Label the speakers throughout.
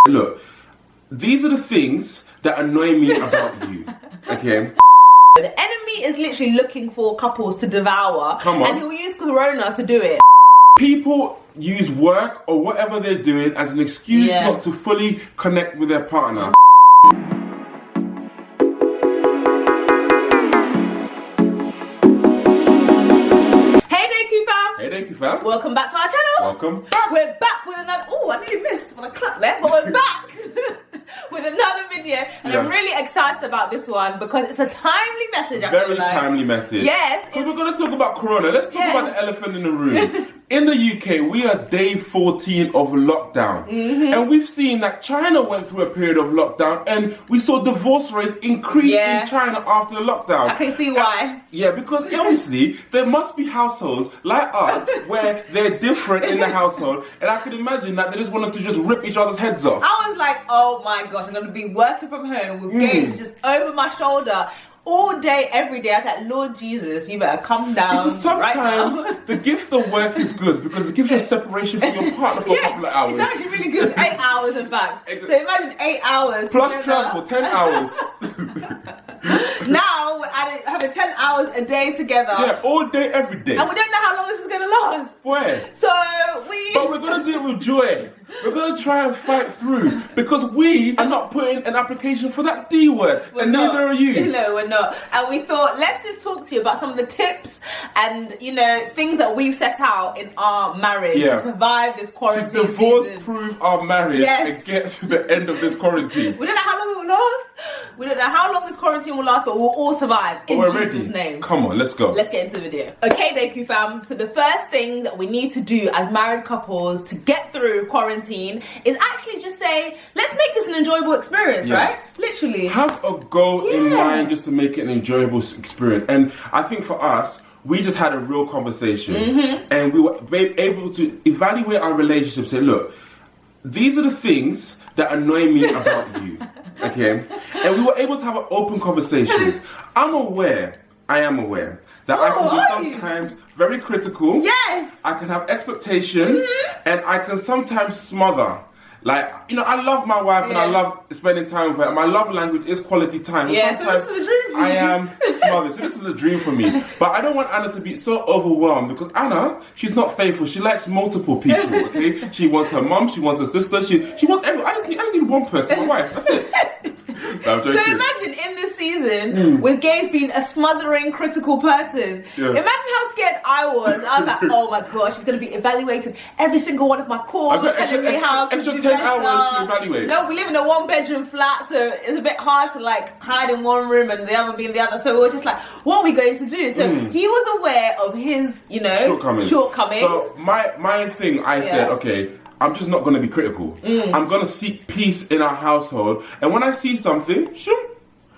Speaker 1: Look, these are the things that annoy me about you, okay?
Speaker 2: The enemy is literally looking for couples to devour.
Speaker 1: Come on.
Speaker 2: And he'll use Corona to do it.
Speaker 1: People use work or whatever they're doing as an excuse not to fully connect with their partner. Hey Deku fam.
Speaker 2: Welcome back to our channel.
Speaker 1: Welcome back.
Speaker 2: We're back with another. Oh, I nearly missed when I clapped there, but we're back with another video, and I'm really excited about this one because it's a timely message.
Speaker 1: Very timely message.
Speaker 2: Yes.
Speaker 1: Because we're going to talk about Corona. Let's talk about the elephant in the room. In the UK, we are day 14 of lockdown. And we've seen that China went through a period of lockdown and we saw divorce rates increase in China after the lockdown.
Speaker 2: I can see why.
Speaker 1: Because obviously there must be households like us where they're different in the household, and I can imagine that they just wanted to just rip each other's heads off.
Speaker 2: I was like, oh my gosh, I'm going to be working from home with Gabes just over my shoulder. All day, every day. I was like, Lord Jesus, you better come down.
Speaker 1: Because sometimes
Speaker 2: right now.
Speaker 1: the gift of work is good because it gives you a separation from your partner for a couple of hours.
Speaker 2: It's actually really good. 8 hours, in fact. So imagine 8 hours.
Speaker 1: Plus
Speaker 2: together.
Speaker 1: travel, 10 hours.
Speaker 2: Now we're having 10 hours a day together.
Speaker 1: Yeah, all day, every day.
Speaker 2: And we don't know how long this is going to last.
Speaker 1: Where?
Speaker 2: But
Speaker 1: we're going to do it with joy. We're going to try and fight through because we are not putting an application for that D word. And neither are you.
Speaker 2: No, we're not. And we thought, let's just talk to you about some of the tips and, you know, things that we've set out in our marriage to survive this quarantine
Speaker 1: to divorce-proof our marriage and get to the end of this quarantine.
Speaker 2: We don't know how long it will last. We don't know how long this quarantine will last, but we'll all survive in Jesus' name.
Speaker 1: Come on, let's go.
Speaker 2: Let's get into the video. Okay, Deku fam. So the first thing that we need to do as married couples to get through quarantine is actually just say, let's make this an enjoyable experience, right? Literally.
Speaker 1: Have a goal in mind just to make it an enjoyable experience. And I think for us, we just had a real conversation and we were able to evaluate our relationship, say, look, these are the things that annoy me about you. Okay, and we were able to have an open conversation. I am aware that I can be sometimes very critical.
Speaker 2: Yes.
Speaker 1: I can have expectations, and I can sometimes smother. Like, you know, I love my wife and I love spending time with her. My love language is quality time.
Speaker 2: Yeah, so this is a dream for you.
Speaker 1: I am smothered, so this is a dream for me. But I don't want Anna to be so overwhelmed because Anna, she's not faithful. She likes multiple people, okay? She wants her mum, she wants her sister, she wants everyone. I just need one person, my wife, that's it. No, so
Speaker 2: imagine in this season, with Gabes being a smothering, critical person, imagine how scared I was. I was like, oh my gosh, she's going to be evaluating every single one of my calls, telling me how I can do
Speaker 1: 10 hours to evaluate.
Speaker 2: No, we live in a 1-bedroom flat, so it's a bit hard to like hide in one room and the other be in the other. So we were just like, what are we going to do? So he was aware of his, you know, shortcomings.
Speaker 1: So my thing, I said, okay, I'm just not going to be critical. I'm going to seek peace in our household. And when I see something,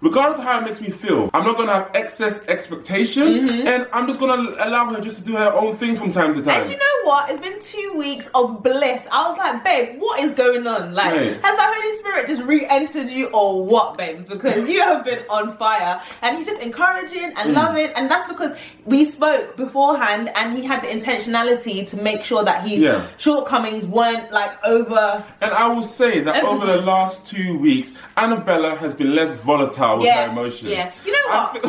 Speaker 1: regardless of how it makes me feel, I'm not going to have excess expectation, and I'm just going to allow her just to do her own thing from time to time.
Speaker 2: And you know what? It's been 2 weeks of bliss. I was like, babe, what is going on? Like, has the Holy Spirit just re-entered you or what, babe? Because you have been on fire. And he's just encouraging and loving. And that's because we spoke beforehand and he had the intentionality to make sure that his shortcomings weren't like over.
Speaker 1: And I will say that over the last 2 weeks, Annabella has been less volatile with her emotions.
Speaker 2: Yeah. You know what?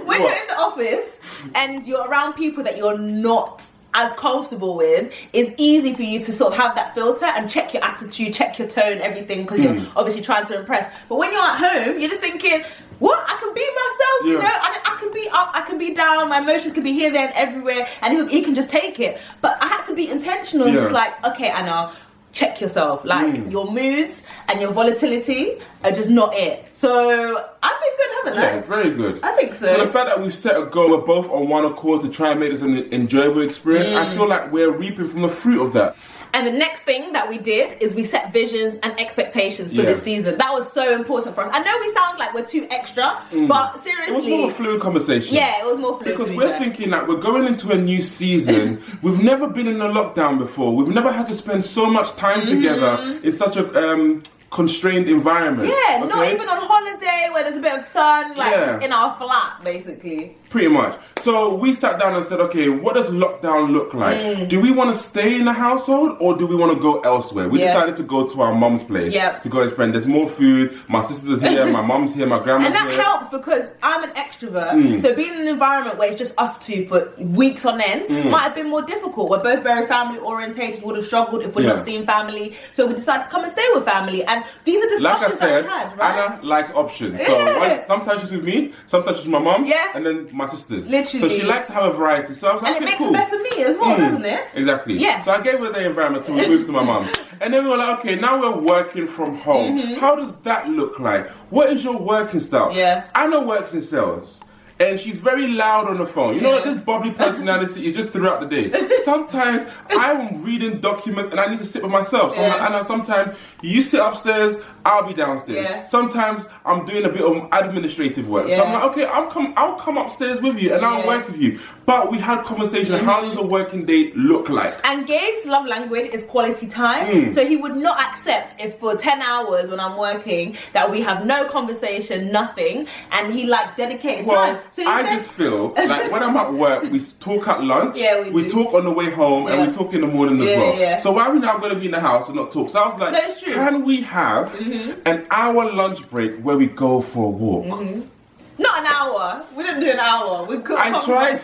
Speaker 2: When you're in the office and you're around people that you're not as comfortable with, it's easy for you to sort of have that filter and check your attitude, check your tone, everything, because you're obviously trying to impress. But when you're at home, you're just thinking, what? I can be myself, you know? I can be up, I can be down, my emotions can be here, there, and everywhere, and he can just take it. But I had to be intentional and just like, okay, Anna, check yourself. Like, your moods and your volatility are just not it. So, I've been good, haven't I?
Speaker 1: Yeah, it's very good.
Speaker 2: I think so.
Speaker 1: So the fact that we've set a goal, we're both on one accord to try and make this an enjoyable experience, I feel like we're reaping from the fruit of that.
Speaker 2: And the next thing that we did is we set visions and expectations for this season. That was so important for us. I know we sound like we're too extra, but seriously,
Speaker 1: it was more a fluid conversation.
Speaker 2: Yeah, it was more fluid.
Speaker 1: Because we're thinking that we're going into a new season. We've never been in a lockdown before. We've never had to spend so much time together in such a constrained environment.
Speaker 2: Yeah,
Speaker 1: okay?
Speaker 2: not even on holiday where there's a bit of sun, like just in our flat, basically.
Speaker 1: Pretty much. So we sat down and said, okay, what does lockdown look like? Do we want to stay in the household or do we want to go elsewhere? We decided to go to our mum's place to go and spend. There's more food. My sisters are here, my mum's here, my grandma's here.
Speaker 2: And that helps because I'm an extrovert. So being in an environment where it's just us two for weeks on end might have been more difficult. We're both very family orientated. Would have struggled if we're not seeing family. So we decided to come and stay with family. And these are discussions that we had, right?
Speaker 1: Anna likes options. So sometimes she's with me, sometimes she's with my mum, and then my sisters.
Speaker 2: Literally.
Speaker 1: So she likes to have a variety. So I was like,
Speaker 2: and it makes a better me as well, doesn't it?
Speaker 1: Exactly.
Speaker 2: Yeah.
Speaker 1: So I gave her the environment, so we moved to my mum. And then we were like, okay, now we're working from home. How does that look like? What is your working style?
Speaker 2: Yeah.
Speaker 1: Anna works in sales. And she's very loud on the phone. You know what? This bubbly personality is just throughout the day. Sometimes I'm reading documents and I need to sit with myself. So I'm like, Anna, sometimes you sit upstairs, I'll be downstairs. Sometimes I'm doing a bit of administrative work. So I'm like, okay, I'll come upstairs with you and I'll work with you. But we had conversation. How does a working day look like?
Speaker 2: And Gabe's love language is quality time. So he would not accept if for 10 hours when I'm working that we have no conversation, nothing. And he likes dedicated time. So
Speaker 1: I just feel like when I'm at work, we talk at lunch, we talk on the way home, and we talk in the morning as well. So why are we now going to be in the house and not talk? So I was like, can we have an hour lunch break where we go for a walk?
Speaker 2: Not an hour. We don't do an hour. We could.
Speaker 1: I tried.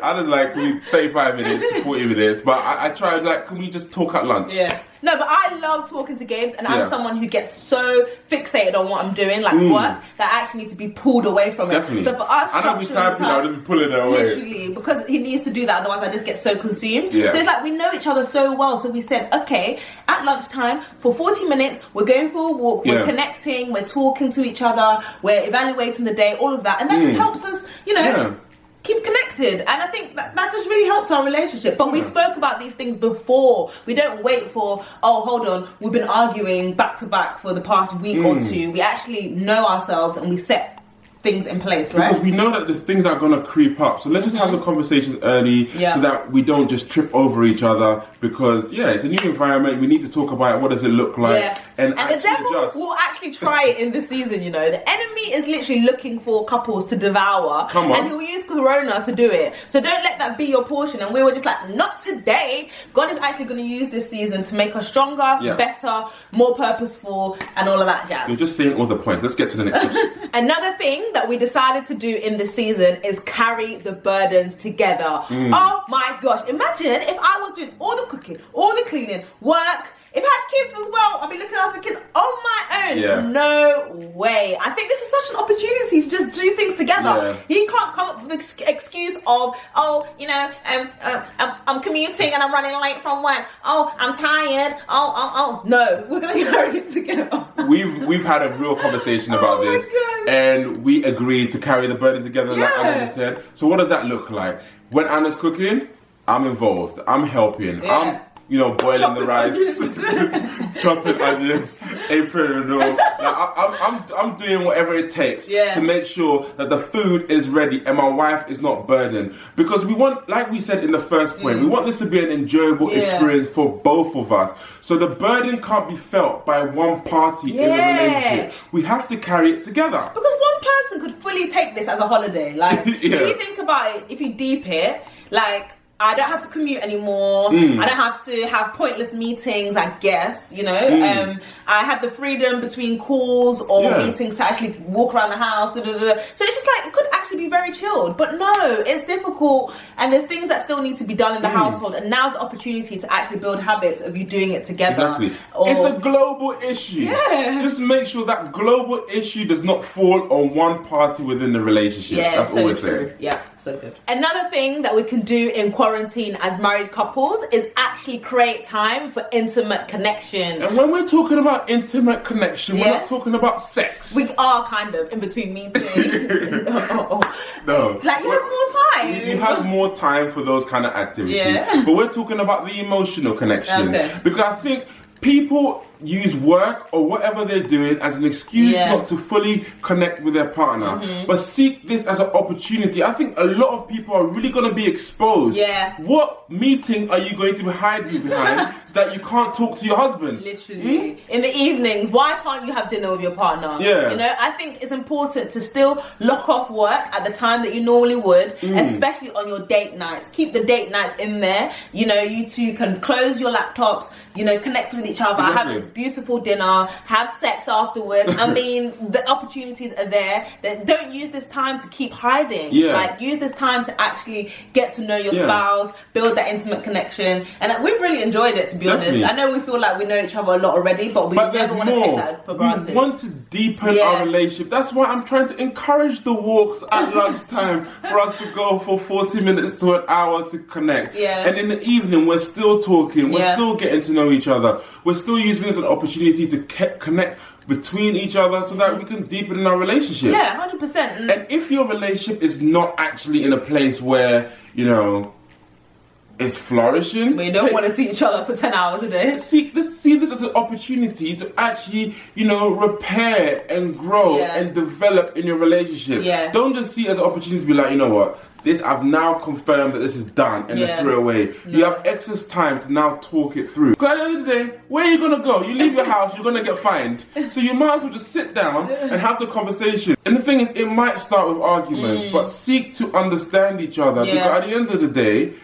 Speaker 1: I was like, can we 35 minutes to 40 minutes? But I tried, like, can we just talk at lunch?
Speaker 2: No, but I love talking to Gabes, and I'm someone who gets so fixated on what I'm doing, like work, that I actually need to be pulled away from it.
Speaker 1: Definitely.
Speaker 2: So for us,
Speaker 1: I don't be typing, I'll just be pulling it away.
Speaker 2: Literally, because he needs to do that, otherwise I just get so consumed. So it's like we know each other so well, so we said, okay, at lunchtime, for 40 minutes, we're going for a walk, we're connecting, we're talking to each other, we're evaluating the day, all of that, and that just helps us, you know, keep connected. And I think that just really helped our relationship. But we spoke about these things before. We don't wait for, oh, hold on, we've been arguing back to back for the past week or two. We actually know ourselves and we set things in place, right?
Speaker 1: Because we know that the things are going to creep up. So let's just have the conversations early so that we don't just trip over each other. Because, it's a new environment. We need to talk about it. What does it look like? And
Speaker 2: the devil will actually try it in this season, you know. The enemy is literally looking for couples to devour.
Speaker 1: Come on.
Speaker 2: And he'll use Corona to do it. So don't let that be your portion. And we were just like, not today. God is actually going to use this season to make us stronger, better, more purposeful, and all of that jazz.
Speaker 1: You're just saying all the points. Let's get to the next one.
Speaker 2: Another thing that we decided to do in this season is carry the burdens together. Oh my gosh, imagine if I was doing all the cooking, all the cleaning, work, if I had kids as well, I'd be looking after kids on my own. No way. I think this is such an opportunity to just do things together. You can't come up with the excuse of, oh, you know, I'm commuting and I'm running late from work. Oh, I'm tired. Oh. No, we're going to carry it together.
Speaker 1: We've had a real conversation about this. And we agreed to carry the burden together, like Anna just said. So what does that look like? When Anna's cooking, I'm involved. I'm helping. I'm, boiling
Speaker 2: chopping
Speaker 1: the rice, chopping onions, apron and all. Like, I'm doing whatever it takes to make sure that the food is ready and my wife is not burdened. Because we want, like we said in the first point, we want this to be an enjoyable experience for both of us. So the burden can't be felt by one party in the relationship. We have to carry it together.
Speaker 2: Because one person could fully take this as a holiday. Like, if you think about it, if you deep it, like, I don't have to commute anymore. I don't have to have pointless meetings, I guess, I have the freedom between calls or meetings to actually walk around the house. So it's just like, it could actually be very chilled. But no, it's difficult. And there's things that still need to be done in the household. And now's the opportunity to actually build habits of you doing it together.
Speaker 1: Exactly. It's a global issue. Just make sure that global issue does not fall on one party within the relationship. That's all we're saying.
Speaker 2: Yeah, so good. Another thing that we can do in quarantine as married couples is actually create time for intimate connection.
Speaker 1: And when we're talking about intimate connection, we're not talking about sex.
Speaker 2: We are kind of in between meetings. No. Like, you have more time.
Speaker 1: You have more time for those kind of activities. But we're talking about the emotional connection. Because I think people use work or whatever they're doing as an excuse not to fully connect with their partner, but seek this as an opportunity. I think a lot of people are really going to be exposed. What meeting are you going to hide behind that you can't talk to your husband?
Speaker 2: Literally. In the evenings, why can't you have dinner with your partner? You know, I think it's important to still lock off work at the time that you normally would, especially on your date nights. Keep the date nights in there. You know, you two can close your laptops, you know, connect with each other, have a beautiful dinner, have sex afterwards. I mean, the opportunities are there. Don't use this time to keep hiding. Like, use this time to actually get to know your spouse, build that intimate connection. And we've really enjoyed it, to be honest. I know we feel like we know each other a lot already, but we never want to take that for granted.
Speaker 1: We want to deepen our relationship. That's why I'm trying to encourage the walks at lunchtime for us to go for 40 minutes to an hour to connect. And in the evening, we're still talking, we're still getting to know each other. We're still using this as an opportunity to connect between each other so that we can deepen in our relationship.
Speaker 2: 100%.
Speaker 1: And if your relationship is not actually in a place where, you know, it's flourishing,
Speaker 2: we don't want to see each other for 10 hours a day.
Speaker 1: See this as an opportunity to actually, you know, repair and grow and develop in your relationship. Don't just see it as an opportunity to be like, you know what, this, I've now confirmed that this is done, and then throw it away. You have excess time to now talk it through. Because at the end of the day, where are you going to go? You leave your house, you're going to get fined. So you might as well just sit down and have the conversation. And the thing is, it might start with arguments, but seek to understand each other. Because at the end of the day,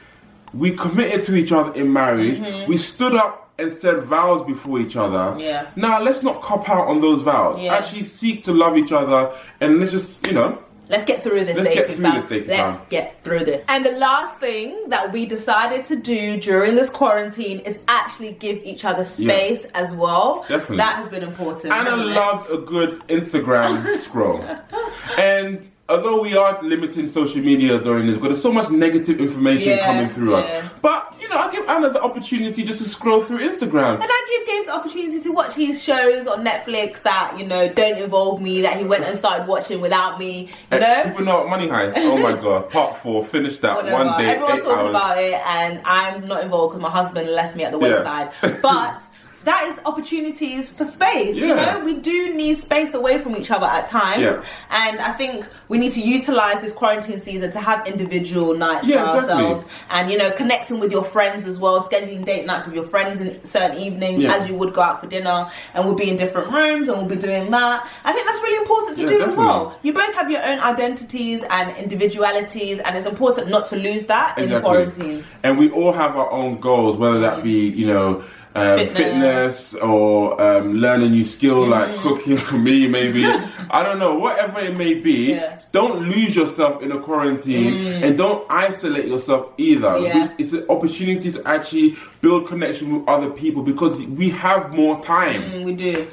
Speaker 1: we committed to each other in marriage. We stood up and said vows before each other. Now, let's not cop out on those vows. Actually seek to love each other, and let's just, you know,
Speaker 2: let's get through this.
Speaker 1: Let's
Speaker 2: get through this. And the last thing that we decided to do during this quarantine is actually give each other space as well.
Speaker 1: Definitely.
Speaker 2: That has been important.
Speaker 1: Anna loves a good Instagram scroll. And although we are limiting social media during this, because there's so much negative information coming through us. But, you know, I give Anna the opportunity just to scroll through Instagram.
Speaker 2: And I give Gabes the opportunity to watch his shows on Netflix that, you know, don't involve me, that he went and started watching without me, you know?
Speaker 1: People know Money Heist. Oh my God. Part 4, finished that.
Speaker 2: Whatever.
Speaker 1: One day,
Speaker 2: Everyone's
Speaker 1: 8
Speaker 2: talking
Speaker 1: hours.
Speaker 2: about it, and I'm not involved because my husband left me at the wayside. But that is opportunities for space. You know, we do need space away from each other at times, and I think we need to utilize this quarantine season to have individual nights for ourselves, and, you know, connecting with your friends as well, scheduling date nights with your friends in certain evenings as you would go out for dinner, and we'll be in different rooms and we'll be doing that. I think that's really important to do as well. You both have your own identities and individualities, and it's important not to lose that in quarantine.
Speaker 1: And we all have our own goals, whether that be, you know, fitness or learn a new skill like cooking for me, maybe. I don't know, whatever it may be. Don't lose yourself in a quarantine, and don't isolate yourself either. It's an opportunity to actually build connection with other people because we have more time.
Speaker 2: We do.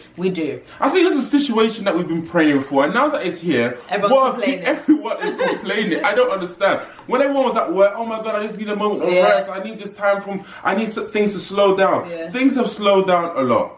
Speaker 1: I think it's a situation that we've been praying for, and now that it's here, everyone is complaining. I don't understand. When everyone was at work, oh my God, I just need a moment of rest. I need just time I need things to slow down. Things have slowed down a lot.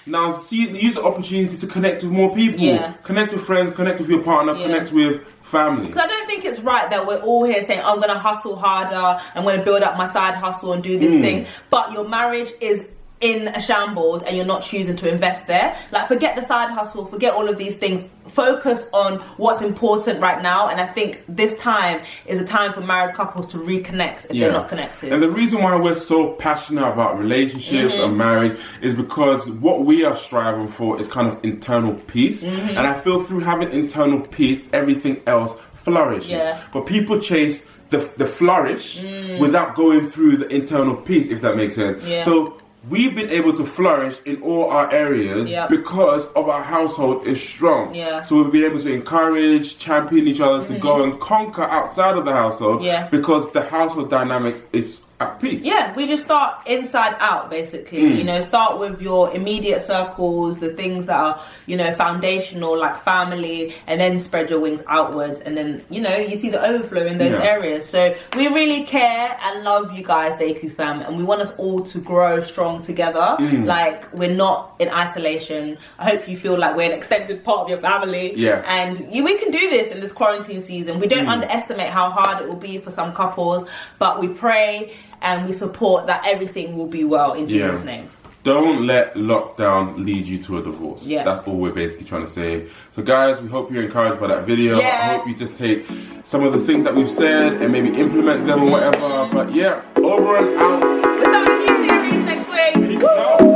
Speaker 1: Now, use the opportunity to connect with more people. Connect with friends, connect with your partner, connect with family.
Speaker 2: Because I don't think it's right that we're all here saying, I'm going to hustle harder, I'm going to build up my side hustle and do this thing. But your marriage is in a shambles and you're not choosing to invest there. Like, forget the side hustle, forget all of these things. Focus on what's important right now. And I think this time is a time for married couples to reconnect if they're not connected.
Speaker 1: And the reason why we're so passionate about relationships and marriage is because what we are striving for is kind of internal peace. And I feel through having internal peace, everything else flourishes. But people chase the flourish without going through the internal peace, if that makes sense. So we've been able to flourish in all our areas because of our household is strong. So we've been able to encourage, champion each other to go and conquer outside of the household because the household dynamics is at peace. We just start inside out, basically. You know, start with your immediate circles, the things that are, you know, foundational, like family, and then spread your wings outwards, and then, you know, you see the overflow in those areas. So we really care and love you guys, Deku fam, and we want us all to grow strong together. Like, we're not in isolation. I hope you feel like we're an extended part of your family. And we can do this in this quarantine season. We don't underestimate how hard it will be for some couples, but we pray and we support that everything will be well in Jesus' name. don't let lockdown lead you to a divorce.
Speaker 2: Yeah.
Speaker 1: That's all we're basically trying to say. So guys, we hope you're encouraged by that video.
Speaker 2: Yeah.
Speaker 1: I hope you just take some of the things that we've said and maybe implement them or whatever. But yeah, over and out.
Speaker 2: We're starting a new series next week.
Speaker 1: Peace out.